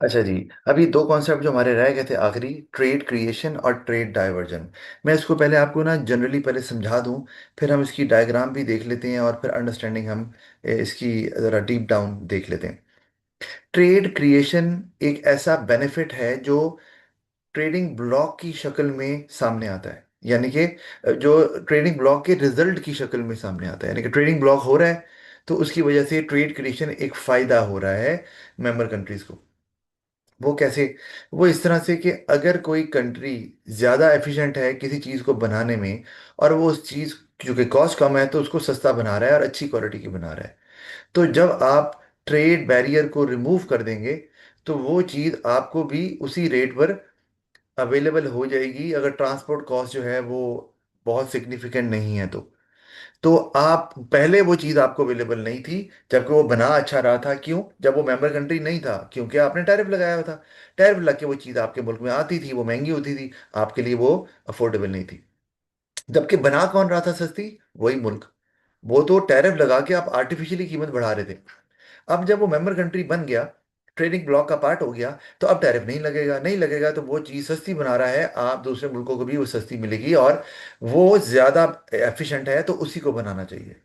अच्छा जी। अभी दो कॉन्सेप्ट जो हमारे रह गए थे आखिरी, ट्रेड क्रिएशन और ट्रेड डाइवर्जन। मैं इसको पहले आपको ना जनरली पहले समझा दूं, फिर हम इसकी डायग्राम भी देख लेते हैं और फिर अंडरस्टैंडिंग हम इसकी ज़रा डीप डाउन देख लेते हैं। ट्रेड क्रिएशन एक ऐसा बेनिफिट है जो ट्रेडिंग ब्लॉक की शक्ल में सामने आता है, यानी कि जो ट्रेडिंग ब्लॉक के रिजल्ट की शक्ल में सामने आता है, यानी कि ट्रेडिंग ब्लॉक हो रहा है तो उसकी वजह से ट्रेड क्रिएशन एक फायदा हो रहा है मेंबर कंट्रीज को। वो कैसे? वो इस तरह से कि अगर कोई कंट्री ज़्यादा एफिशिएंट है किसी चीज़ को बनाने में, और वो उस चीज़ क्योंकि कॉस्ट कम है तो उसको सस्ता बना रहा है और अच्छी क्वालिटी की बना रहा है, तो जब आप ट्रेड बैरियर को रिमूव कर देंगे तो वो चीज़ आपको भी उसी रेट पर अवेलेबल हो जाएगी, अगर ट्रांसपोर्ट कॉस्ट जो है वो बहुत सिग्निफिकेंट नहीं है तो आप पहले वो चीज़ आपको अवेलेबल नहीं थी, जबकि वो बना अच्छा रहा था। क्यों? जब वो मेंबर कंट्री नहीं था, क्योंकि आपने टैरिफ लगाया हुआ था। टैरिफ लग के वो चीज़ आपके मुल्क में आती थी, वो महंगी होती थी, आपके लिए वो अफोर्डेबल नहीं थी। जबकि बना कौन रहा था सस्ती? वही मुल्क। वो तो टैरिफ लगा के आप आर्टिफिशियली कीमत बढ़ा रहे थे। अब जब वो मेंबर कंट्री बन गया, ट्रेडिंग ब्लॉक का पार्ट हो गया, तो अब टैरिफ नहीं लगेगा। नहीं लगेगा तो वो चीज़ सस्ती बना रहा है, आप दूसरे मुल्कों को भी वो सस्ती मिलेगी, और वो ज़्यादा एफिशिएंट है तो उसी को बनाना चाहिए।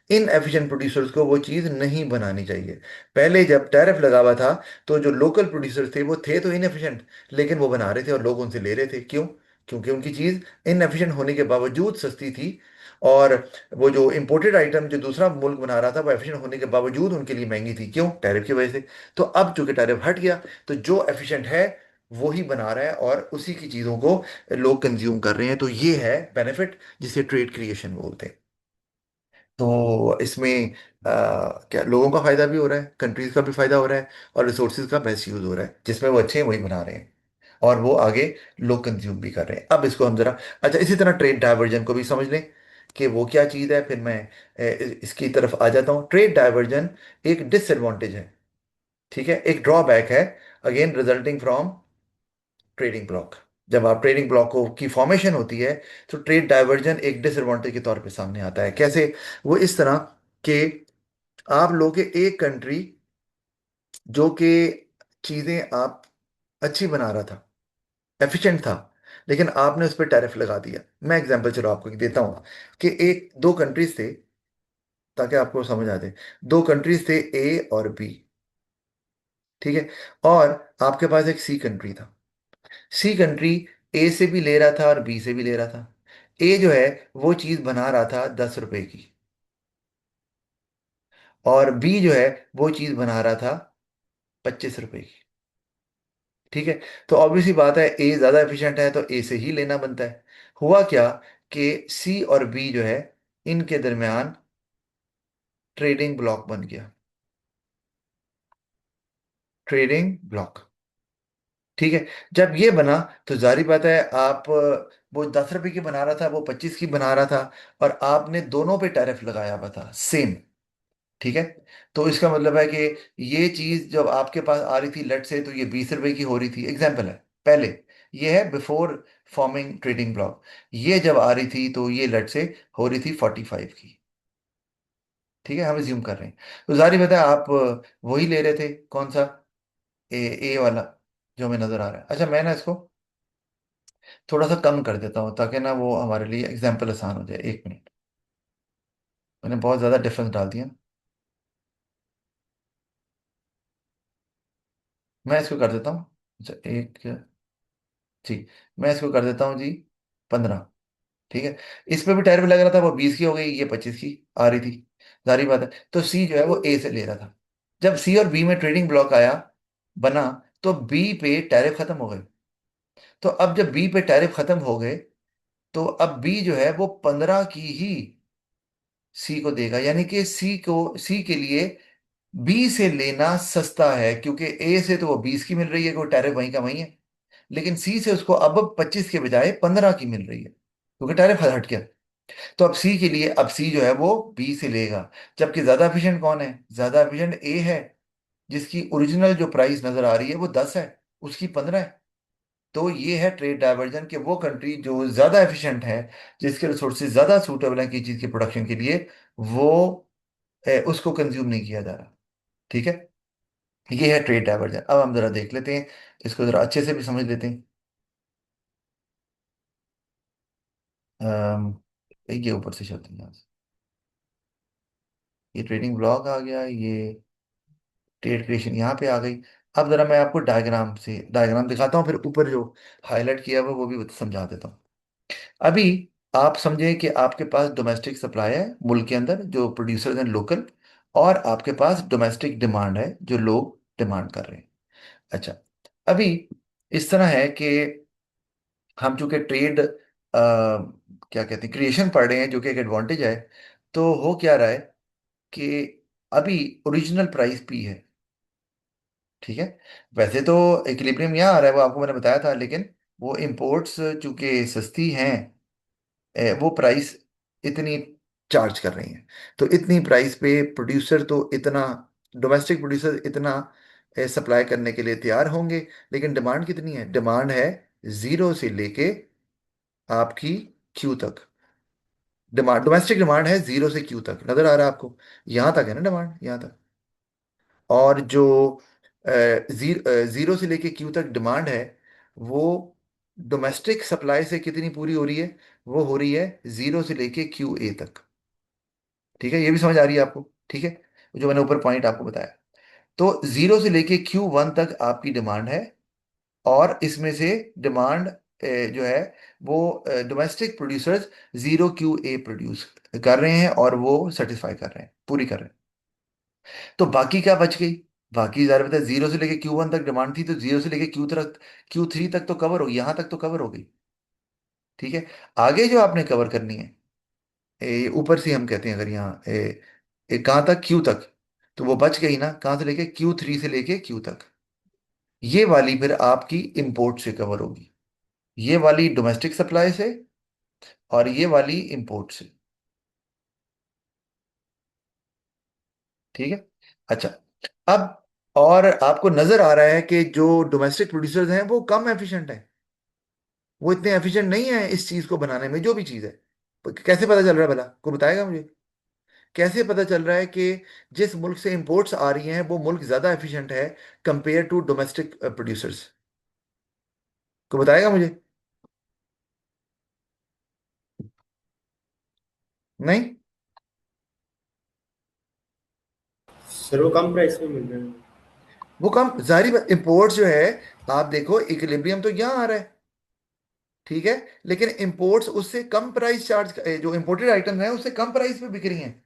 इन एफिशिएंट प्रोड्यूसर्स को वो चीज़ नहीं बनानी चाहिए। पहले जब टैरिफ लगा हुआ था तो जो लोकल प्रोड्यूसर्स थे वो थे तो इनएफिशिएंट, लेकिन वो बना रहे थे और लोग उनसे ले रहे थे। क्यों? क्योंकि उनकी चीज़ इनएफिशिएंट होने के बावजूद सस्ती थी, और वो जो इंपोर्टेड आइटम जो दूसरा मुल्क बना रहा था वो एफिशिएंट होने के बावजूद उनके लिए महंगी थी। क्यों? टैरिफ की वजह से। तो अब चूंकि टैरिफ हट गया तो जो एफिशिएंट है वो ही बना रहा है और उसी की चीज़ों को लोग कंज्यूम कर रहे हैं। तो ये है बेनिफिट जिसे ट्रेड क्रिएशन बोलते हैं। तो इसमें क्या लोगों का फायदा भी हो रहा है, कंट्रीज का भी फायदा हो रहा है, और रिसोर्सेज का बेस्ट यूज हो रहा है, जिसमें वो अच्छे हैं वही बना रहे हैं, और वो आगे लोग कंज्यूम भी कर रहे हैं। अब इसको हम जरा, अच्छा, इसी तरह ट्रेड डाइवर्जन को भी समझ लें कि वो क्या चीज़ है, फिर मैं इसकी तरफ आ जाता हूँ। ट्रेड डाइवर्जन एक डिसएडवांटेज है, ठीक है, एक ड्रॉबैक है, again resulting from trading block. जब आप ट्रेडिंग ब्लॉक को की फॉर्मेशन होती है तो ट्रेड डाइवर्जन एक डिसएडवांटेज के तौर पे सामने आता है। कैसे? वो इस तरह कि आप लोग के एक कंट्री जो कि चीज़ें आप अच्छी बना रहा था, एफिशिएंट था, लेकिन आपने उस पर टैरिफ लगा दिया। मैं एग्जांपल चलो आपको देता हूँ कि एक दो कंट्रीज थे, ताकि आपको समझ आ जाए। दो कंट्रीज थे, ए और बी, ठीक है, और आपके पास एक सी कंट्री था। सी कंट्री ए से भी ले रहा था और बी से भी ले रहा था। ए जो है वो चीज़ बना रहा था 10 रुपए की, और बी जो है वो चीज़ बना रहा था 25 रुपए की, ठीक है। तो ऑब्वियसली बात है, ए ज़्यादा एफिशिएंट है तो ए से ही लेना बनता है। हुआ क्या कि सी और बी जो है, इनके दरमियान ट्रेडिंग ब्लॉक बन गया। ट्रेडिंग ब्लॉक, ठीक है। जब ये बना तो जारी बात है, आप वो 10 रुपए की बना रहा था, वो 25 की बना रहा था, और आपने दोनों पे टैरिफ लगाया हुआ था सेम, ठीक है। तो इसका मतलब है कि ये चीज जब आपके पास आ रही थी लट से, तो ये 20 रुपए की हो रही थी, एग्जाम्पल है पहले। ये है बिफोर फॉर्मिंग ट्रेडिंग ब्लॉक। ये जब आ रही थी तो ये लट से हो रही थी 45 की, ठीक है, हम ज्यूम कर रहे हैं। तो जारी बात है, आप वही ले रहे थे, कौन सा? ए वाला जो हमें नजर आ रहा है। अच्छा, मैं ना इसको थोड़ा सा कम कर देता हूँ ताकि ना वो हमारे लिए एग्जाम्पल आसान हो जाए। 1 मिनट, मैंने बहुत ज़्यादा डिफरेंस डाल दिया। मैं इसको कर देता हूँ। अच्छा, एक, जी, मैं इसको कर देता हूँ जी 15, ठीक है। इस पे भी टैरिफ लग रहा था, वो 20 की हो गई, ये 25 की आ रही थी। जारी बात है, तो सी जो है वो ए से ले रहा था। जब सी और बी में ट्रेडिंग ब्लॉक आया, बना, तो बी पे टैरिफ खत्म हो गए। तो अब जब बी पे टैरिफ खत्म हो गए, तो अब बी जो है वो 15 की ही सी को देगा, यानी कि सी के लिए बी से लेना सस्ता है, क्योंकि ए से तो वो 20 की मिल रही है, कोई टैरिफ वहीं का वहीं है। लेकिन सी से उसको अब 25 के बजाय 15 की मिल रही है, क्योंकि टैरिफ हट गया। तो अब सी के लिए, अब सी जो है वो बी से लेगा। जबकि ज्यादा एफिशिएंट कौन है? ज्यादा एफिशिएंट ए है, जिसकी ओरिजिनल जो प्राइस नजर आ रही है वो 10 है, उसकी 15 है। तो ये है ट्रेड डाइवर्जन, कि वो कंट्री जो ज्यादा एफिशिएंट है, जिसके रिसोर्सेज ज्यादा सूटेबल है किसी चीज के प्रोडक्शन के लिए, वो उसको कंज्यूम नहीं किया जा रहा, ठीक है। ये है ट्रेड डाइवर्जन। अब हम जरा देख लेते हैं, इसको जरा अच्छे से भी समझ लेते हैं। अम, ये ऊपर से चलते हैं यहाँ से। ये ट्रेडिंग ब्लॉक आ गया, ये ट्रेड क्रिएशन यहाँ पे आ गई। अब जरा मैं आपको डायग्राम दिखाता हूँ, फिर ऊपर जो हाईलाइट किया हुआ वो भी समझा देता हूँ। अभी आप समझें कि आपके पास डोमेस्टिक सप्लाई है मुल्क के अंदर, जो प्रोड्यूसर्स हैं लोकल, और आपके पास डोमेस्टिक डिमांड है, जो लोग डिमांड कर रहे हैं। अच्छा, अभी इस तरह है कि हम चूंकि ट्रेड क्या कहते हैं, क्रिएशन पढ़ रहे हैं, जो कि एक एडवांटेज है। तो हो क्या रहा है कि अभी ओरिजिनल प्राइस पी है, ठीक है। वैसे तो इक्विलिब्रियम यहाँ आ रहा है, वो आपको मैंने बताया था, लेकिन वो इंपोर्ट्स चूंकि सस्ती हैं, वो प्राइस इतनी चार्ज कर रही हैं। तो इतनी प्राइस पे प्रोड्यूसर तो इतना, डोमेस्टिक प्रोड्यूसर इतना सप्लाई करने के लिए तैयार होंगे। लेकिन डिमांड कितनी है? डिमांड है जीरो से लेके आपकी क्यू तक। डिमांड, डोमेस्टिक डिमांड है जीरो से क्यू तक, नजर आ रहा है आपको? यहां तक है ना डिमांड, यहां तक। और जो जीरो से लेके क्यू तक डिमांड है, वो डोमेस्टिक सप्लाई से कितनी पूरी हो रही है? वो हो रही है जीरो से लेके क्यू ए तक। ठीक है, ये भी समझ आ रही है आपको? ठीक है, जो मैंने ऊपर पॉइंट आपको बताया। तो जीरो से लेके क्यू वन तक आपकी डिमांड है, और इसमें से डिमांड जो है वो domestic producers zero Q A produce कर रहे हैं, और वो सेटिस्फाई कर रहे हैं, पूरी कर रहे हैं। तो बाकी क्या बच गई? बाकी ज़ाहिर बात है, जीरो से लेके क्यू वन तक डिमांड थी, तो जीरो से लेके क्यू थ्री तक तो कवर हो गई, यहां तक तो कवर हो गई। ठीक है, आगे जो आपने कवर करनी है, ऊपर से हम कहते हैं, अगर यहाँ कहाँ तक? क्यू तक। तो वो बच गई ना, कहाँ से लेके? क्यू थ्री से लेके क्यू तक। ये वाली फिर आपकी इंपोर्ट से कवर होगी, ये वाली डोमेस्टिक सप्लाई से, और ये वाली इंपोर्ट से। ठीक है। अच्छा, अब और आपको नजर आ रहा है कि जो डोमेस्टिक प्रोड्यूसर्स हैं वो कम एफिशिएंट हैं, वो इतने एफिशिएंट नहीं है इस चीज को बनाने में, जो भी चीज है। कैसे पता चल रहा है भला, को बताएगा मुझे? कैसे पता चल रहा है कि जिस मुल्क से इंपोर्ट्स आ रही हैं वो मुल्क ज्यादा एफिशिएंट है कंपेयर टू डोमेस्टिक प्रोड्यूसर्स? को बताएगा मुझे? नहीं। सर वो कम प्राइस में मिल रहे हैं। वो कम, जाहिर इंपोर्ट जो है, आप देखो इक्विलिब्रियम तो यहाँ आ रहा है, ठीक है। लेकिन इंपोर्ट्स उससे कम प्राइस चार्ज, जो इंपोर्टेड आइटम्स हैं उससे कम प्राइस पे बिक रही हैं।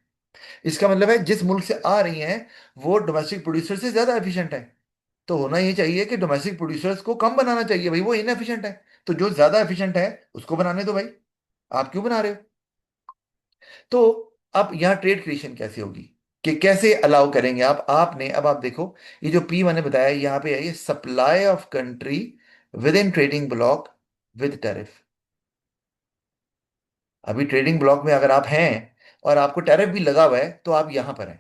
इसका मतलब है जिस मुल्क से आ रही हैं वो डोमेस्टिक प्रोड्यूसर से ज्यादा एफिशिएंट है। तो होना ये चाहिए कि डोमेस्टिक प्रोड्यूसर्स को कम बनाना चाहिए, भाई वो इनएफिशिएंट है। तो जो ज्यादा एफिशिएंट है उसको बनाने दो भाई, आप क्यों बना रहे हो? तो अब यहाँ ट्रेड क्रिएशन कैसे होगी, कि कैसे अलाउ करेंगे आप? आपने, अब आप देखो, ये जो पी मैंने बताया यहाँ पे है, ये supply of country with in trading block with tariff. अभी ट्रेडिंग ब्लॉक में अगर आप हैं और आपको टैरिफ भी लगा हुआ है, तो आप यहां पर हैं,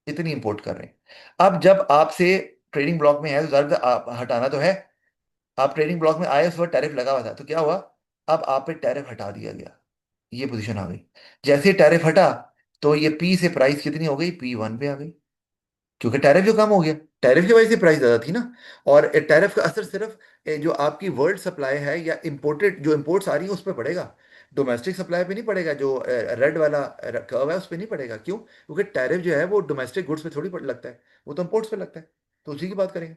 इतनी इंपोर्ट कर रहे हैं। अब जब आपसे ट्रेडिंग ब्लॉक में है, तो ज्यादा आप हटाना तो है। आप ट्रेडिंग ब्लॉक में आए, उस वक्त टैरिफ लगा हुआ था, तो क्या हुआ? अब आप पे टैरिफ हटा दिया गया, ये पोजीशन आ गई। जैसे ही टैरिफ हटा, तो ये पी से प्राइस कितनी हो गई? पी वन पे आ गई, क्योंकि टैरिफ जो कम हो गया। टैरिफ की वजह से प्राइस ज्यादा थी ना। और टैरिफ का असर सिर्फ जो आपकी वर्ल्ड सप्लाई है या इंपोर्टेड जो इंपोर्ट्स आ रही है उस पर पड़ेगा, डोमेस्टिक सप्लाई पे नहीं पड़ेगा। जो रेड वाला कर्व है उस पर नहीं पड़ेगा। क्यों? क्योंकि टैरिफ जो है वो डोमेस्टिक गुड्स पे थोड़ी लगता है, वो तो इंपोर्ट्स पे लगता है। तो उसी की बात करेंगे।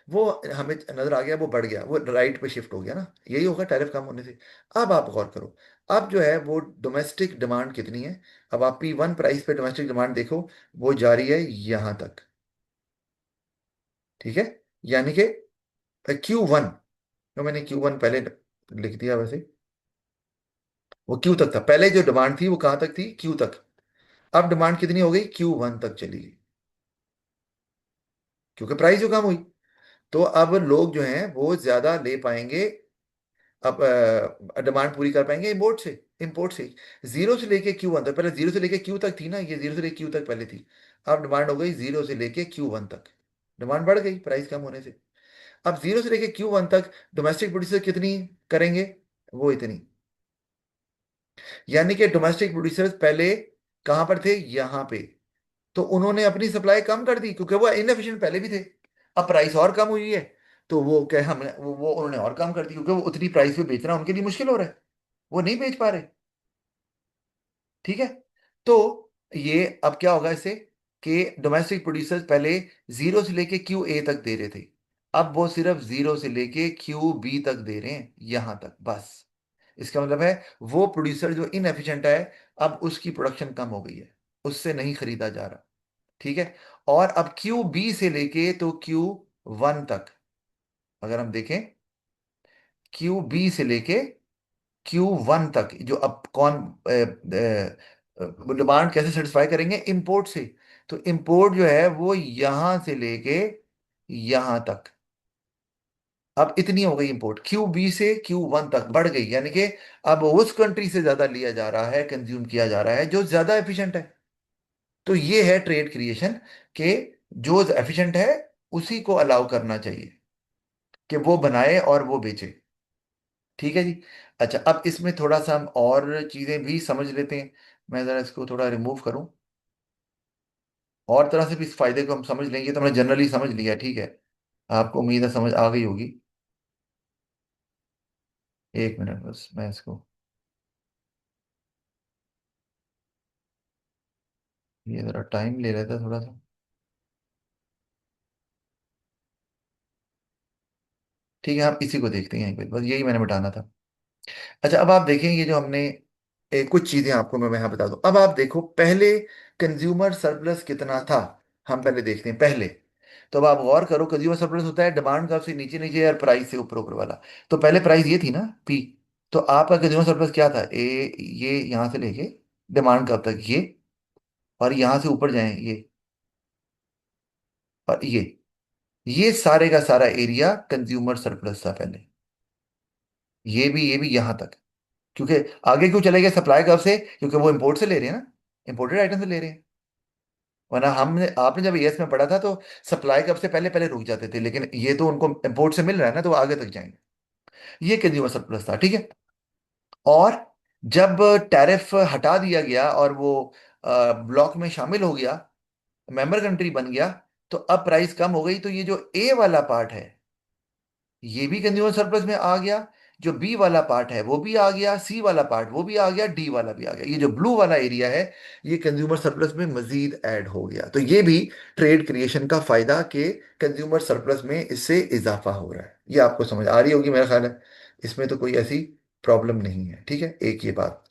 वो हमें नजर आ गया, वो बढ़ गया, वो राइट पे शिफ्ट हो गया ना, यही होगा टैरिफ कम होने से। अब आप गौर करो, अब जो है वो डोमेस्टिक डिमांड कितनी है? अब आप पी वन प्राइस पे डोमेस्टिक डिमांड देखो, वो जारी है यहां तक, ठीक है। यानी कि क्यू वन, जो मैंने क्यू वन पहले लिख दिया वैसे, वो क्यू तक था पहले, जो डिमांड थी वो कहां तक थी? क्यू तक। अब डिमांड कितनी हो गई? क्यू वन तक चली गई, क्योंकि प्राइस जो कम हुई। तो अब लोग जो हैं वो ज्यादा ले पाएंगे, अब डिमांड पूरी कर पाएंगे इम्पोर्ट से, इम्पोर्ट से। जीरो से लेके क्यू वन तक, पहले जीरो से लेके क्यू तक थी ना, ये जीरो से लेके क्यू तक पहले थी। अब डिमांड हो गई जीरो से लेके क्यू वन तक, डिमांड बढ़ गई प्राइस कम होने से। अब जीरो से लेके क्यू वन तक डोमेस्टिक प्रोड्यूसर कितनी करेंगे? वो इतनी। यानी कि डोमेस्टिक प्रोड्यूसर्स पहले कहां पर थे? यहां पे। तो उन्होंने अपनी सप्लाई कम कर दी क्योंकि वो इनएफिशिएंट पहले भी थे। अब प्राइस और कम हुई है, तो वो क्या हम वो उन्होंने और कम कर दी क्योंकि वो उतनी प्राइस पे बेचना उनके लिए मुश्किल हो रहा है, वो नहीं बेच पा रहे। ठीक है। तो ये अब क्या होगा इससे कि डोमेस्टिक प्रोड्यूसर्स पहले जीरो से लेके क्यू ए तक दे रहे थे, अब वो सिर्फ जीरो से लेके क्यू बी तक दे रहे हैं, यहां तक बस। इसका मतलब है वो प्रोड्यूसर जो इनएफिशिएंट है, अब उसकी प्रोडक्शन कम हो गई है, उससे नहीं खरीदा जा रहा। ठीक है। और अब क्यू बी से लेके तो क्यू वन तक अगर हम देखें, क्यू बी से लेके क्यू वन तक जो अब कौन डिमांड कैसे सेटिस्फाई करेंगे, इंपोर्ट से। तो इंपोर्ट जो है वो यहां से लेके यहां तक, अब इतनी हो गई इंपोर्ट क्यू बी से क्यू वन तक बढ़ गई, यानी कि अब उस कंट्री से ज्यादा लिया जा रहा है, कंज्यूम किया जा रहा है जो ज्यादा एफिशिएंट है। तो ये है ट्रेड क्रिएशन के, जो एफिशिएंट है उसी को अलाउ करना चाहिए कि वो बनाए और वो बेचे। ठीक है जी। अच्छा, अब इसमें थोड़ा सा हम और चीजें भी समझ लेते हैं। मैं जरा इसको थोड़ा रिमूव करूं, और तरह से भी इस फायदे को हम समझ लेंगे। तो हमने जनरली समझ लिया, ठीक है, आपको उम्मीद है समझ आ गई होगी। एक मिनट बस, मैं इसको, ये जरा टाइम ले लेता है थोड़ा सा। ठीक है, हम इसी को देखते हैं यहीं पे, बस यही मैंने बताना था। अच्छा, अब आप देखें ये जो हमने कुछ चीजें आपको मैं यहाँ बता दूं। अब आप देखो पहले कंज्यूमर सरप्लस कितना था, हम पहले देखते हैं पहले। तो अब आप गौर करो, कंज्यूमर सरप्लस होता है डिमांड कर्व से नीचे नीचे और प्राइस से ऊपर ऊपर वाला। तो पहले प्राइस ये थी ना पी, तो आपका कंज्यूमर सरप्लस क्या था ए, ये यहाँ से लेके डिमांड कर्व तक ये, और यहाँ से ऊपर जाएं ये, और ये सारे का सारा एरिया कंज्यूमर सरप्लस था पहले। ये भी यहाँ तक, क्योंकि आगे क्यों चले गए सप्लाई कर्व से, क्योंकि वो इंपोर्ट से ले रहे हैं ना, इंपोर्टेड आइटम से ले रहे हैं। वरना हमने आपने जब ईएस में पढ़ा था तो सप्लाई कर्व से पहले पहले रुक जाते थे, लेकिन ये तो उनको इंपोर्ट से मिल रहा है ना, तो वो आगे तक जाएंगे। ये कंज्यूमर सरप्लस था, ठीक है। और जब टैरिफ हटा दिया गया और वो ब्लॉक में शामिल हो गया, मेंबर कंट्री बन गया, तो अब प्राइस कम हो गई, तो ये जो ए वाला पार्ट है ये भी कंज्यूमर सरप्लस में आ गया, जो बी वाला पार्ट है वो भी आ गया, सी वाला पार्ट वो भी आ गया, डी वाला भी आ गया, ये जो ब्लू वाला एरिया है ये कंज्यूमर सरप्लस में मजीद ऐड हो गया। तो ये भी ट्रेड क्रिएशन का फायदा कि कंज्यूमर सरप्लस में इससे इजाफा हो रहा है। ये आपको समझ आ रही होगी मेरा ख्याल है, इसमें तो कोई ऐसी प्रॉब्लम नहीं है। ठीक है, एक ये बात।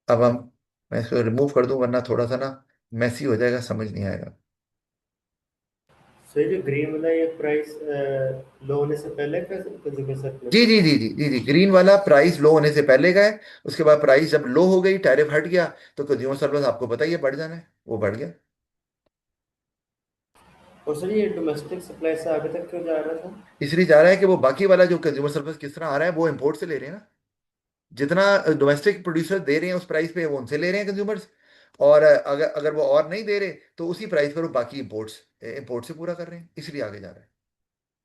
अब हम, मैं इसको रिमूव कर दूं वरना थोड़ा सा ना मैसी हो जाएगा, समझ नहीं आएगा। सो ये जो ग्रीन वाला ये प्राइस लो होने से पहले का कंज्यूमर जी सरप्लस है। जी जी जी जी जी, ग्रीन वाला प्राइस लो होने से पहले का है। उसके बाद प्राइस जब लो हो गई, टैरिफ हट गया, तो कंज्यूमर सरप्लस आपको पता ही है बढ़ जाना है, वो बढ़ गया। और सर ये डोमेस्टिक सप्लाई से आगे तक क्यों जा रहा था? इसलिए जा रहा है कि वो बाकी वाला जो कंज्यूमर सरप्लस किस तरह आ रहा है, वो इंपोर्ट से ले रहे हैं ना। जितना डोमेस्टिक प्रोड्यूसर दे रहे हैं उस प्राइस पे वो उनसे ले रहे हैं कंज्यूमर्स। और अगर अगर वो और नहीं दे रहे तो उसी प्राइस पर वो बाकी इंपोर्ट्स इंपोर्ट से पूरा कर रहे हैं, इसलिए आगे जा रहा है।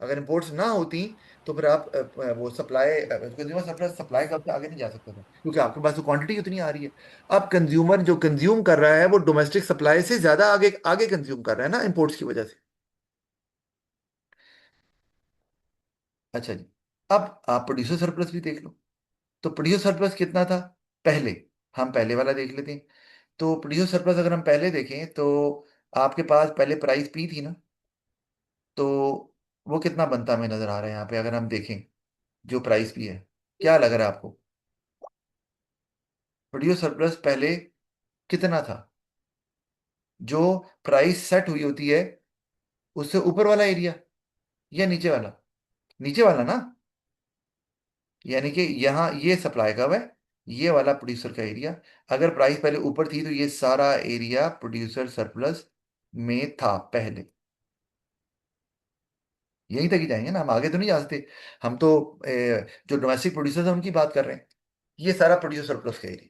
अगर इंपोर्ट्स ना होती तो फिर आप वो सप्लाई कंज्यूमर सप्लाई सप्लाई का आगे नहीं जा सकता था, क्योंकि आपके पास तो क्वांटिटी उतनी आ रही है। अब कंज्यूमर जो कंज्यूम कर रहा है वो डोमेस्टिक सप्लाई से ज्यादा आगे आगे कंज्यूम कर रहा है ना, इंपोर्ट्स की वजह से। अच्छा जी। अब आप प्रोड्यूसर सरप्लस भी देख लो। तो प्रोड्यूसर सरप्लस कितना था पहले, हम पहले वाला देख लेते हैं। तो प्रोड्यूसर सरप्लस अगर हम पहले देखें तो आपके पास पहले प्राइस पी थी ना, तो वो कितना बनता हमें नजर आ रहा है यहाँ पे, अगर हम देखें जो प्राइस पी है, क्या लग रहा है आपको प्रोड्यूस सरप्लस पहले कितना था, जो प्राइस सेट हुई होती है उससे ऊपर वाला एरिया या नीचे वाला, नीचे वाला ना, यानी कि यहाँ ये सप्लाई का है, ये वाला प्रोड्यूसर का एरिया। अगर प्राइस पहले ऊपर थी तो ये सारा एरिया प्रोड्यूसर सरप्लस में था पहले, यहीं तक ही जाएंगे ना, हम आगे तो नहीं जा सकते। हम तो जो डोमेस्टिक प्रोड्यूसर्स हैं उनकी बात कर रहे हैं। ये सारा प्रोड्यूसर सरप्लस का एरिया,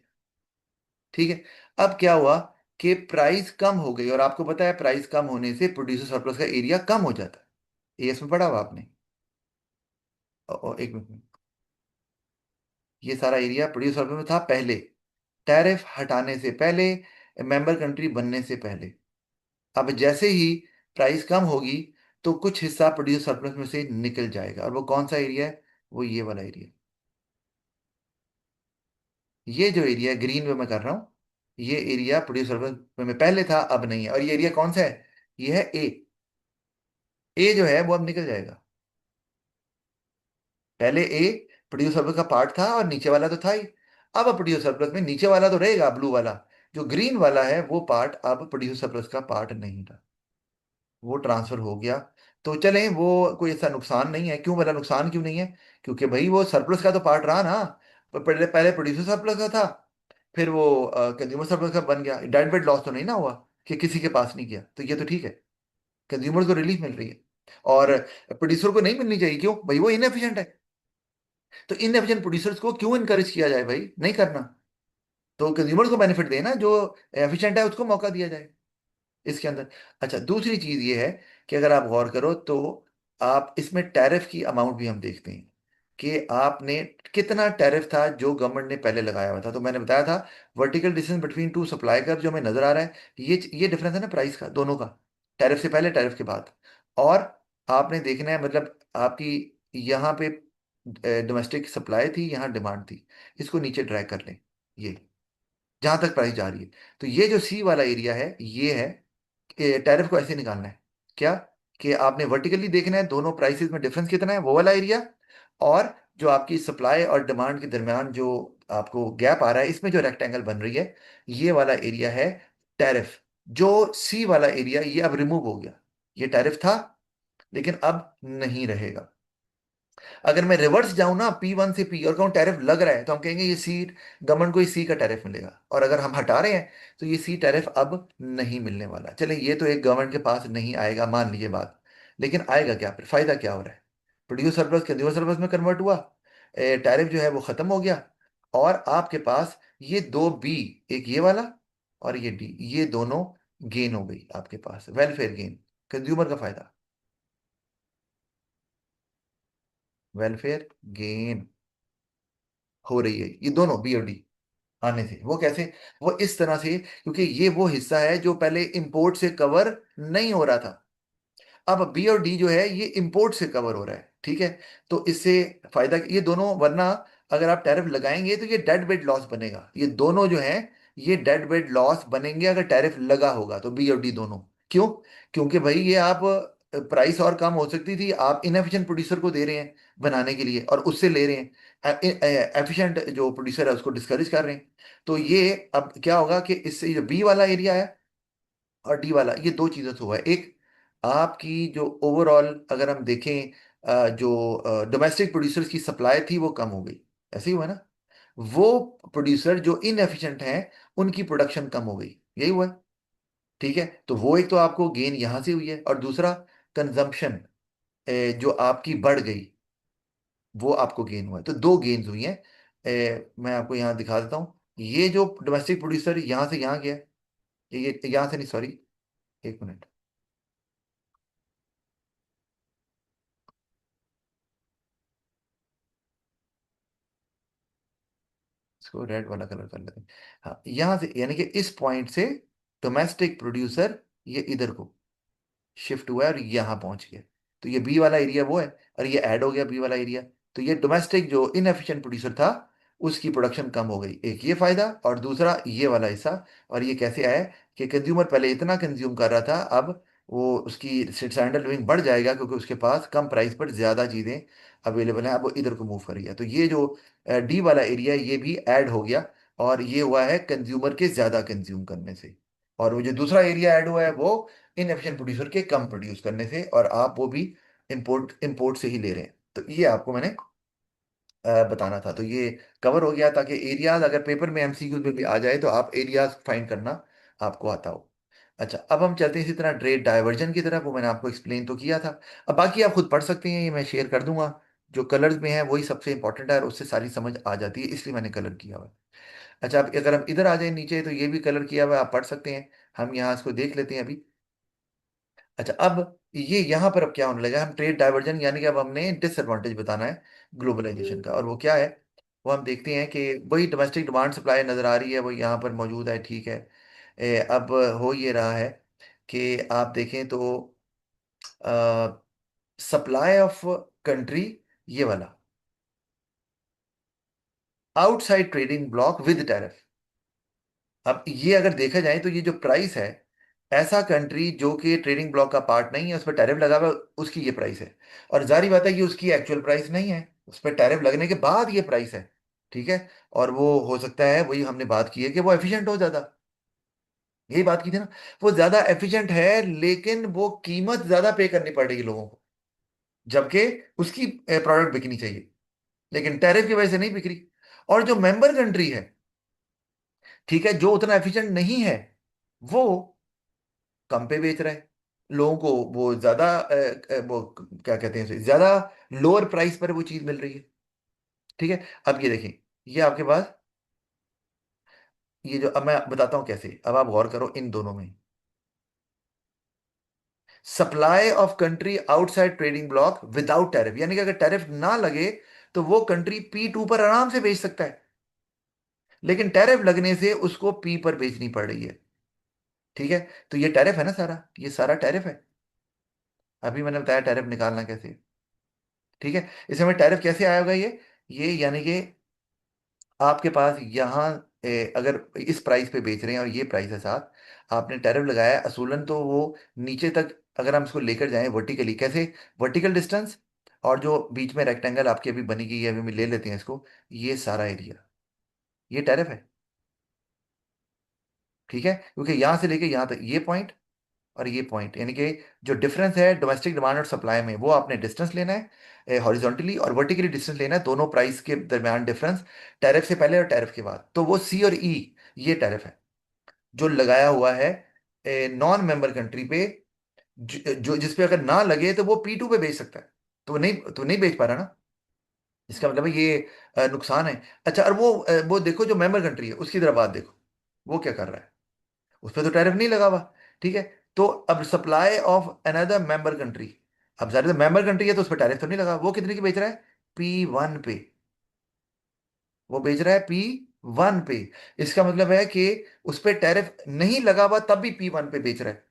ठीक है। अब क्या हुआ कि प्राइस कम हो गई, और आपको पता है प्राइस कम होने से प्रोड्यूसर सरप्लस का एरिया कम हो जाता है, ये इसमें पढ़ा हुआ आपने। एक मिनट, ये सारा एरिया प्रोड्यूसर सरप्लस में था पहले, टैरिफ हटाने से पहले, मेंबर कंट्री बनने से पहले। अब जैसे ही प्राइस कम होगी तो कुछ हिस्सा प्रोड्यूस सरप्लस में से निकल जाएगा, और वो कौन सा एरिया है? वो ये वाला एरिया। ये जो एरिया है ग्रीन में मैं कर रहा हूँ, ये एरिया प्रोड्यूस सरप्लस में पहले था अब नहीं है। और ये एरिया कौन सा है? ये है ए। ए जो है वो अब निकल जाएगा। पहले ए प्रोड्यूस सरप्लस का पार्ट था और नीचे वाला तो था ही। अब प्रोड्यूस सरप्लस में नीचे वाला तो रहेगा ब्लू वाला, जो ग्रीन वाला है वो पार्ट अब प्रोड्यूस सरप्लस का पार्ट नहीं था, वो ट्रांसफर हो गया। तो चलें, वो कोई ऐसा नुकसान नहीं है। क्यों बोला नुकसान क्यों नहीं है? क्योंकि भाई वो सरप्लस का तो पार्ट रहा ना। पहले पहले प्रोड्यूसर सरप्लस का था, फिर वो कंज्यूमर सरप्लस का बन गया। डेड वेट लॉस तो नहीं ना हुआ कि किसी के पास नहीं गया, तो ये तो ठीक है। कंज्यूमर को रिलीफ मिल रही है और प्रोड्यूसर को नहीं मिलनी चाहिए। क्यों भाई? वो इनएफिशिएंट है। तो इनएफिशिएंट प्रोड्यूसर्स को क्यों इनकरेज किया जाए भाई? नहीं करना। तो कंज्यूमर को बेनिफिट देना, जो एफिशिएंट है उसको मौका दिया जाए इसके अंदर। अच्छा, दूसरी चीज ये है कि अगर आप गौर करो तो आप इसमें टैरिफ की अमाउंट भी हम देखते हैं कि आपने कितना टैरिफ था जो गवर्नमेंट ने पहले लगाया हुआ था। तो मैंने बताया था vertical distance between two supply curve जो हमें नजर आ रहा है, ये डिफरेंस है ना प्राइस का दोनों का, टैरिफ से पहले टैरिफ के बाद। और आपने देखना है मतलब आपकी यहाँ पे डोमेस्टिक सप्लाई थी, यहाँ डिमांड थी, इसको नीचे ड्रैग कर लें, ये जहां तक प्राइस जा रही है। तो ये जो सी वाला एरिया है ये है कि टैरिफ को ऐसे निकालना है क्या, कि आपने वर्टिकली देखना है दोनों प्राइसेस में डिफरेंस कितना है, वो वाला एरिया। और जो आपकी सप्लाई और डिमांड के दरमियान जो आपको गैप आ रहा है, इसमें जो रेक्टेंगल बन रही है, ये वाला एरिया है टैरिफ। जो सी वाला एरिया ये अब रिमूव हो गया, ये टैरिफ था लेकिन अब नहीं रहेगा। अगर मैं रिवर्स जाऊं ना P1 से पी और कहूँ टैरिफ लग रहा है, तो हम कहेंगे ये सी, गवर्नमेंट को ये सी का टैरिफ मिलेगा। और अगर हम हटा रहे हैं तो ये सी टैरिफ अब नहीं मिलने वाला। चले, ये तो एक गवर्नमेंट के पास नहीं आएगा, मान लीजिए बात। लेकिन आएगा क्या? फिर फायदा क्या हो रहा है? प्रोड्यूस सरप्लस कंज्यूमर सरप्लस में कन्वर्ट हुआ, टैरिफ जो है वो खत्म हो गया, और आपके पास ये दो बी, एक ये वाला और ये डी, ये दोनों गेन हो गई आपके पास, वेलफेयर गेन, कंज्यूमर का फायदा, वेलफेयर गेन हो रही है ये दोनों बी और डी आने से। वो कैसे? वो इस तरह से, क्योंकि ये वो हिस्सा है जो पहले इंपोर्ट से कवर नहीं हो रहा था, अब बी और डी जो है ये इंपोर्ट से कवर हो रहा है, ठीक है। तो इससे फायदा ये दोनों, वरना अगर आप टैरिफ लगाएंगे तो ये डेड वेट लॉस बनेगा। ये दोनों जो है ये डेड वेट लॉस बनेंगे अगर टैरिफ लगा होगा, तो बी और डी दोनों। क्यों? क्योंकि भाई ये आप प्राइस और कम हो सकती थी, आप इनएफिशिएंट प्रोड्यूसर को दे रहे हैं बनाने के लिए और उससे ले रहे हैं एफिशिएंट जो प्रोड्यूसर है उसको डिस्करेज कर रहे हैं। तो ये अब क्या होगा कि इससे जो बी वाला एरिया है और डी वाला, ये दो चीज़ों से हुआ है। एक, आपकी जो ओवरऑल अगर हम देखें जो डोमेस्टिक प्रोड्यूसर्स की सप्लाई थी वो कम हो गई, ऐसे ही हुआ ना। वो प्रोड्यूसर जो इनएफिशिएंट हैं उनकी प्रोडक्शन कम हो गई, यही हुआ है, ठीक है। तो वो एक तो आपको गेन यहां से हुई है, और दूसरा कंजम्पशन जो आपकी बढ़ गई वो आपको गेन हुआ है। तो दो गेन्स हुई हैं। मैं आपको यहाँ दिखा देता हूँ। ये जो डोमेस्टिक प्रोड्यूसर यहाँ से यहाँ गया, ये यहाँ से नहीं, सॉरी, एक मिनट, इसको रेड वाला कलर कर लेते हैं। हाँ, यहाँ से यानी कि इस पॉइंट से डोमेस्टिक प्रोड्यूसर ये इधर को शिफ्ट हुआ है और यहाँ पहुंच गया। तो ये बी वाला एरिया वो है, और ये ऐड हो गया बी वाला एरिया। तो ये डोमेस्टिक जो इनएफिशिएंट प्रोड्यूसर था उसकी प्रोडक्शन कम हो गई, एक ये फायदा, और दूसरा ये वाला हिस्सा। और ये कैसे आया कि कंज्यूमर पहले इतना कंज्यूम कर रहा था, अब वो उसकी स्टैंडर्ड लिविंग बढ़ जाएगा क्योंकि उसके पास कम प्राइस पर ज्यादा चीजें अवेलेबल हैं, अब वो इधर को मूव कर गया। तो ये जो डी वाला एरिया है ये भी ऐड हो गया, और ये हुआ है कंज्यूमर के ज्यादा कंज्यूम करने से। और वो जो दूसरा एरिया ऐड हुआ है वो इनएफिशिएंट प्रोड्यूसर के कम प्रोड्यूस करने से, और आप वो भी इंपोर्ट इंपोर्ट से ही ले रहे हैं। तो ये आपको मैंने बताना था। तो ये कवर हो गया, ताकि एरियाज अगर पेपर में एमसीक्यू में भी आ जाए तो आप एरियाज फाइंड करना आपको आता हो। अच्छा, अब हम चलते हैं इसी तरह ट्रेड डाइवर्जन की तरफ। वो मैंने आपको एक्सप्लेन तो किया था, अब बाकी आप खुद पढ़ सकते हैं, ये मैं शेयर कर दूंगा। जो कलर्स में है वही सबसे इंपॉर्टेंट है और उससे सारी समझ आ जाती है, इसलिए मैंने कलर किया हुआ है। अच्छा, अब अगर हम इधर आ जाए नीचे तो ये भी कलर किया हुआ है, आप पढ़ सकते हैं। हम यहाँ इसको देख लेते हैं अभी। अच्छा, अब ये यहाँ पर अब क्या होने लगा, हम ट्रेड डाइवर्जन यानी कि अब हमने डिसएडवांटेज बताना है ग्लोबलाइजेशन का, और वो क्या है? वो हम देखते हैं कि वही डोमेस्टिक डिमांड सप्लाई नज़र आ रही है, वो यहाँ पर मौजूद है, ठीक है। अब हो ये रहा है कि आप देखें तो सप्लाई ऑफ कंट्री, ये वाला outside trading block with tariff. अब ये अगर देखा जाए तो ये जो प्राइस है, ऐसा कंट्री जो कि ट्रेडिंग ब्लॉक का पार्ट नहीं है, उस पर टैरिफ लगा हुआ है, उसकी ये प्राइस है। और जारी बात है कि उसकी एक्चुअल प्राइस नहीं है, उस पर टैरिफ लगने के बाद ये प्राइस है। ठीक है। और वो हो सकता है, वही हमने बात की है कि वो एफिशिएंट हो ज्यादा। यही बात की थी ना। वो ज्यादा एफिशिएंट है, लेकिन वो कीमत ज्यादा पे करनी पड़ रही है लोगों को, जबकि उसकी प्रोडक्ट बिकनी चाहिए, लेकिन टैरिफ की वजह से नहीं बिक रही। और जो मेंबर कंट्री है, ठीक है, जो उतना एफिशिएंट नहीं है, वो कम पे बेच रहा है लोगों को। वो ज्यादा वो क्या कहते हैं उसे, ज्यादा लोअर प्राइस पर वो चीज मिल रही है। ठीक है। अब ये देखें, ये आपके पास, ये जो अब मैं बताता हूं कैसे, अब आप गौर करो इन दोनों में। Supply of country outside trading block without tariff, यानी कि अगर टैरिफ ना लगे तो वो कंट्री P2 पर आराम से बेच सकता है, लेकिन टैरिफ लगने से उसको P पर बेचनी पड़ रही है। ठीक है। तो ये टैरिफ है ना सारा, ये सारा टैरिफ है। अभी मैंने बताया टैरिफ निकालना कैसे। ठीक है। इसमें टैरिफ कैसे आया होगा ये यानी कि आपके पास यहाँ अगर इस प्राइस पे बेच रहे हैं और ये प्राइस है साथ, आपने टैरिफ लगाया है, असूलन तो वो नीचे तक, अगर हम इसको लेकर जाएं वर्टिकली, कैसे, वर्टिकल डिस्टेंस, और जो बीच में रेक्टेंगल आपकी अभी बनी गई है, अभी हम ले लेते हैं इसको, ये सारा एरिया, ये टैरिफ है। ठीक है। क्योंकि यहाँ से लेके यहाँ तक ये पॉइंट और ये पॉइंट, यानी कि जो डिफरेंस है डोमेस्टिक डिमांड और सप्लाई में, वो आपने डिस्टेंस लेना है हॉरिजॉन्टली, और वर्टिकली डिस्टेंस लेना है, दोनों प्राइस के दरमियान डिफरेंस, टैरिफ से पहले और टैरिफ के बाद। तो वो सी और ई, ये टैरिफ है जो लगाया हुआ है नॉन मेंबर कंट्री पे, जो जिस पे अगर ना लगे तो वो P2 पे बेच सकता है। तो नहीं बेच पा रहा ना, इसका मतलब है ये नुकसान है। अच्छा, और वो देखो जो मेंबर कंट्री है उसकी तरफ बात देखो, वो क्या कर रहा है, उस पर तो टैरिफ नहीं लगा हुआ। ठीक है। तो अब supply of another member country, अब जाहिर है मेंबर कंट्री है तो उस पर टैरिफ तो नहीं लगा, वो कितने की बेच रहा है, P1 पे, वो बेच रहा है P1 पे। इसका मतलब है कि उस पर टैरिफ नहीं लगा हुआ तब भी P1 पे बेच रहा है।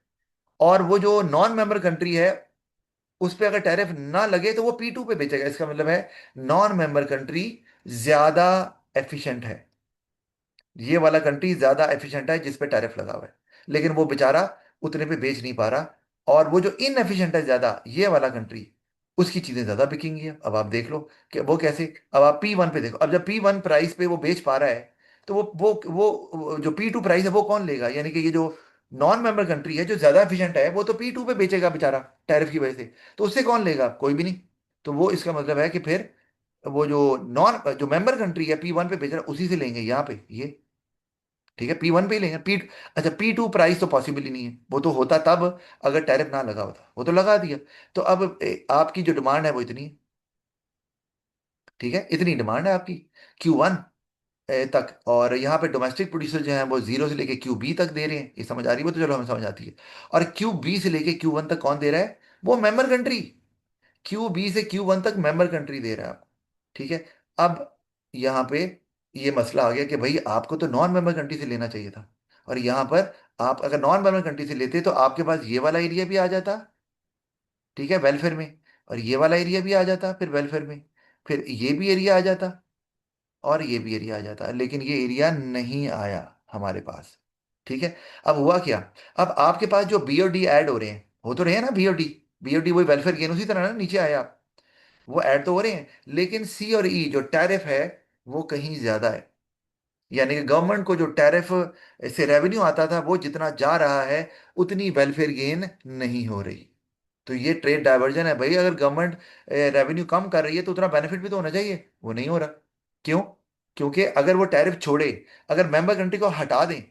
और वो जो नॉन मेंबर कंट्री है, उस पर अगर टैरिफ ना लगे तो वो P2 पे बेचेगा। इसका मतलब है नॉन मेंबर कंट्री ज्यादा एफिशिएंट है, ये वाला कंट्री ज्यादा एफिशिएंट है जिस पे टैरिफ लगा हुआ है, लेकिन वो बेचारा उतने पे बेच नहीं पा रहा। और वो जो इनएफिशिएंट है ज्यादा, ये वाला कंट्री, उसकी चीजें ज्यादा बिकेंगी। अब आप देख लो कि वो कैसे। अब आप P1 पे देखो, अब जब P1 प्राइस पे वो बेच पा रहा है, तो वो जो P2 प्राइस है वो कौन लेगा, यानी कि ये जो नॉन मेंबर कंट्री है जो ज्यादा एफिशिएंट है, वो तो P2 पे बेचेगा बेचारा टैरिफ की वजह से। तो उससे कौन लेगा, कोई भी नहीं। तो वो इसका मतलब है कि फिर वो जो मेंबर कंट्री है P1 पे बेच रहा है, उसी से लेंगे यहाँ पे ये। ठीक है, P1 पे ही लेंगे। अच्छा, P2 प्राइस तो पॉसिबल ही नहीं है, वो तो होता तब अगर टैरिफ ना लगा होता, वो तो लगा दिया। तो अब आपकी जो डिमांड है वो इतनी है। ठीक है, इतनी डिमांड है आपकी Q1 तक, और यहाँ पे डोमेस्टिक प्रोड्यूसर जो है वो जीरो से लेके QB तक दे रहे हैं, ये समझ आ रही है, वो तो चलो हमें समझ आती है। और QB से लेके Q1 तक कौन दे रहा है, वो मेंबर कंट्री। Q B से Q1 तक मेंबर कंट्री दे रहा है आपको। ठीक है। अब यहाँ पे ये मसला आ गया कि भाई आपको तो नॉन मेंबर कंट्री से लेना चाहिए था, और यहाँ पर आप अगर नॉन मेंबर कंट्री से लेते तो आपके पास ये वाला एरिया भी आ जाता, ठीक है, वेलफेयर में, और ये वाला एरिया भी आ जाता फिर वेलफेयर में, फिर ये भी एरिया आ जाता, और ये भी एरिया आ जाता, लेकिन ये एरिया नहीं आया हमारे पास। ठीक है। अब हुआ क्या, अब आपके पास जो BOD ऐड हो रहे हैं, हो तो रहे हैं ना BOD, BOD वही वेलफेयर गेन, उसी तरह ना नीचे आया, वो ऐड तो हो रहे हैं, लेकिन C और E जो टैरिफ है वो कहीं ज्यादा है। यानी कि गवर्नमेंट को जो टैरिफ से रेवेन्यू आता था वो जितना जा रहा है, उतनी वेलफेयर गेन नहीं हो रही। तो ये ट्रेड डाइवर्जन है भाई, अगर गवर्नमेंट रेवेन्यू कम कर रही है तो उतना बेनिफिट भी तो होना चाहिए, वो नहीं हो रहा। क्यों, क्योंकि अगर वो टैरिफ छोड़े, अगर मेंबर कंट्री को हटा दें,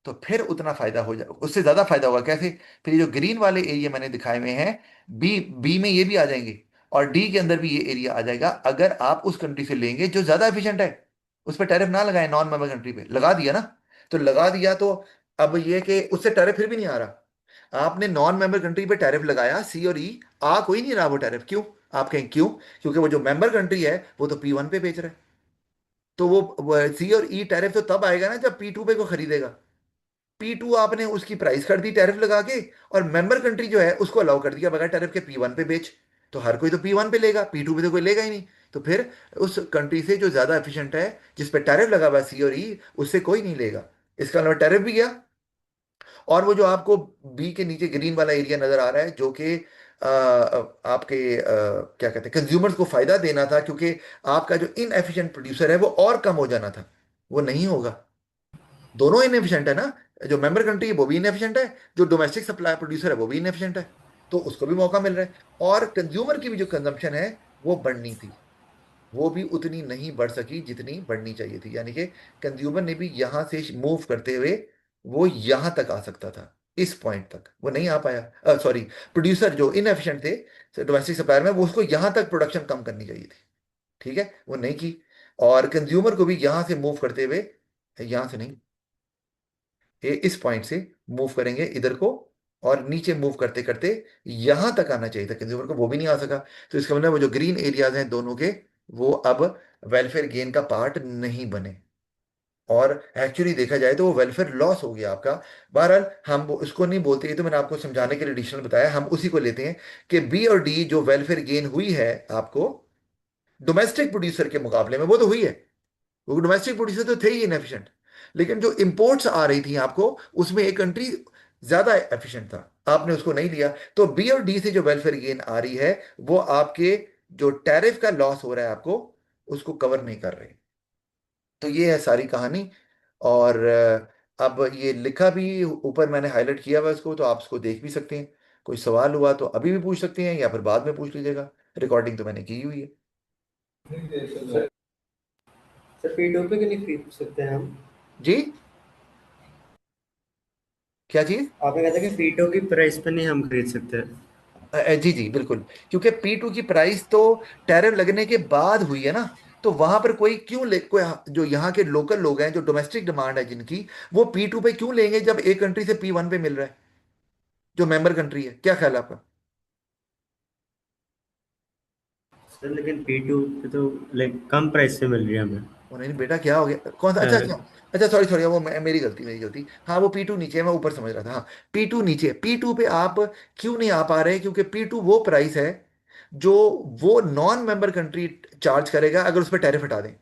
तो फिर उतना फायदा हो जाए, उससे ज्यादा फायदा होगा। कैसे, फिर ये जो ग्रीन वाले एरिया मैंने दिखाए हुए हैं, बी में ये भी आ जाएंगे, और डी के अंदर भी ये एरिया आ जाएगा, अगर आप उस कंट्री से लेंगे जो ज्यादा एफिशिएंट है। उस पर टैरिफ ना लगाए, नॉन मेंबर कंट्री पे लगा दिया ना, तो लगा दिया तो अब ये कि उससे टैरिफ फिर भी नहीं आ रहा, आपने नॉन मेंबर कंट्री पे टैरिफ लगाया C और E, आ कोई नहीं रहा वो टैरिफ। क्यों, आप कहें क्यों, क्योंकि वो जो मेंबर कंट्री है वो तो P1 पे बेच रहा है। तो वो C और E टैरिफ तो तब आएगा ना जब P2 पे को खरीदेगा। P2 आपने उसकी प्राइस कर दी टैरिफ लगा के, और मेंबर कंट्री जो है उसको अलाउ कर दिया बगैर टैरिफ के P1 पे बेच। तो हर कोई तो P1 पे लेगा, P2 पे तो कोई लेगा ही नहीं। तो फिर उस कंट्री से जो ज्यादा एफिशिएंट है, जिस पे टैरिफ लगा हुआ है C और E, उससे कोई नहीं लेगा। इसका मतलब टैरिफ भी गया। और वो जो आपको बी के नीचे ग्रीन वाला एरिया नजर आ रहा है, जो कि आपके क्या कहते हैं, कंज्यूमर्स को फायदा देना था, क्योंकि आपका जो इनएफिशिएंट प्रोड्यूसर है वो और कम हो जाना था, वो नहीं होगा। दोनों इनएफिशिएंट है ना। जो मेंबर कंट्री है वो भी इनएफिशिएंट है, जो डोमेस्टिक सप्लाई प्रोड्यूसर है वो भी इनएफिशिएंट है। तो उसको भी मौका मिल रहा है। और कंज्यूमर की भी जो कंजम्पशन है वो बढ़नी थी, वो भी उतनी नहीं बढ़ सकी जितनी बढ़नी चाहिए थी। यानी कि कंज्यूमर ने भी यहां से मूव करते हुए वो यहां तक आ सकता था, इस पॉइंट तक वो नहीं आ पाया। सॉरी, प्रोड्यूसर जो इनएफिशिएंट थे डोमेस्टिक सप्लायर में, वो उसको यहां तक प्रोडक्शन कम करनी चाहिए थी, ठीक है, वो नहीं की। और कंज्यूमर को भी यहां से मूव करते हुए, यहां से नहीं, ये इस पॉइंट से मूव करेंगे इधर को, और नीचे मूव करते करते यहां तक आना चाहिए था कंज्यूमर को, वो भी नहीं आ सका। तो इसका मतलब वो जो ग्रीन एरियाज हैं दोनों के, वो अब वेलफेयर गेन का पार्ट नहीं बने। और एक्चुअली देखा जाए तो वो वेलफेयर लॉस हो गया आपका। बहरहाल हम वो उसको नहीं बोलते, ये तो मैंने आपको समझाने के लिए एडिशनल बताया, हम उसी को लेते हैं कि B और D जो वेलफेयर गेन हुई है आपको डोमेस्टिक प्रोड्यूसर के मुकाबले में, वो तो हुई है, वो डोमेस्टिक प्रोड्यूसर तो थे ही इनएफिशिएंट। लेकिन जो इंपोर्ट्स आ रही थी आपको, उसमें एक कंट्री ज्यादा एफिशिएंट था, आपने उसको नहीं लिया। तो B और D से जो वेलफेयर गेन आ रही है, वो आपके जो टैरिफ का लॉस हो रहा है आपको, उसको कवर नहीं कर रहे। तो ये है सारी कहानी। और अब ये लिखा भी ऊपर मैंने हाईलाइट किया हुआ है इसको, तो आप इसको देख भी सकते हैं। कोई सवाल हुआ तो अभी भी पूछ सकते हैं, या फिर बाद में पूछ लीजिएगा। रिकॉर्डिंग तो मैंने की हुई है। सर, सर P2 पे क्यों नहीं खरीद सकते हैं हम? जी, क्या चीज? आपने कहा था कि P2 की प्राइस पे नहीं हम खरीद सकते। जी जी बिल्कुल, क्योंकि P2 की प्राइस तो टैरिफ लगने के बाद हुई है ना। तो वहां पर कोई क्यों ले, कोई जो यहाँ के लोकल लोग हैं, जो डोमेस्टिक डिमांड है जिनकी, वो P2 पे क्यों लेंगे जब एक कंट्री से P1 पे मिल रहा है, जो मेंबर कंट्री है। क्या ख्याल है आपका? सर लेकिन P2 पे तो लाइक कम प्राइस से मिल रही है हमें। वो नहीं बेटा, क्या हो गया, कौन सा, अच्छा अच्छा। अ, अच्छा सॉरी सॉरी, वो मेरी गलती, मेरी गलती। हाँ वो P2 नीचे है, मैं ऊपर समझ रहा था। हाँ, P2 नीचे, P2 पे आप क्यों नहीं आ पा रहे? क्योंकि P2 वो प्राइस है जो वो नॉन मेंबर कंट्री चार्ज करेगा अगर उस पर टैरिफ हटा दें।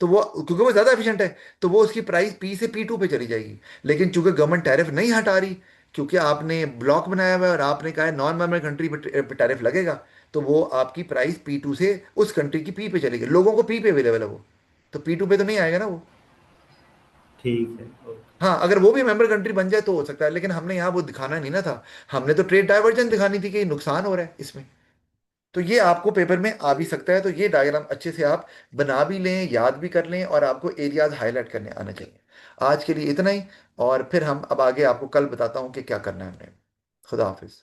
तो वो, क्योंकि वो ज्यादा एफिशिएंट है, तो वो उसकी प्राइस P से P2 पे चली जाएगी। लेकिन चूंकि गवर्नमेंट टैरिफ नहीं हटा रही, क्योंकि आपने ब्लॉक बनाया हुआ है और आपने कहा है नॉन मेंबर कंट्री पे टैरिफ लगेगा, तो वो आपकी प्राइस P2 से उस कंट्री की P पे चलेगी। लोगों को P पे अवेलेबल है वो, तो P2 पे तो नहीं आएगा ना वो। ठीक है, ओके। हाँ, अगर वो भी मेंबर कंट्री बन जाए तो हो सकता है, लेकिन हमने यहाँ वो दिखाना नहीं ना था। हमने तो ट्रेड डाइवर्जन दिखानी थी कि नुकसान हो रहा है इसमें। तो ये आपको पेपर में आ भी सकता है, तो ये डायग्राम अच्छे से आप बना भी लें, याद भी कर लें, और आपको एरियाज हाईलाइट करने आना चाहिए। आज के लिए इतना ही। और फिर हम अब आगे आपको कल बताता हूँ कि क्या करना है हमने। खुदा हाफिज।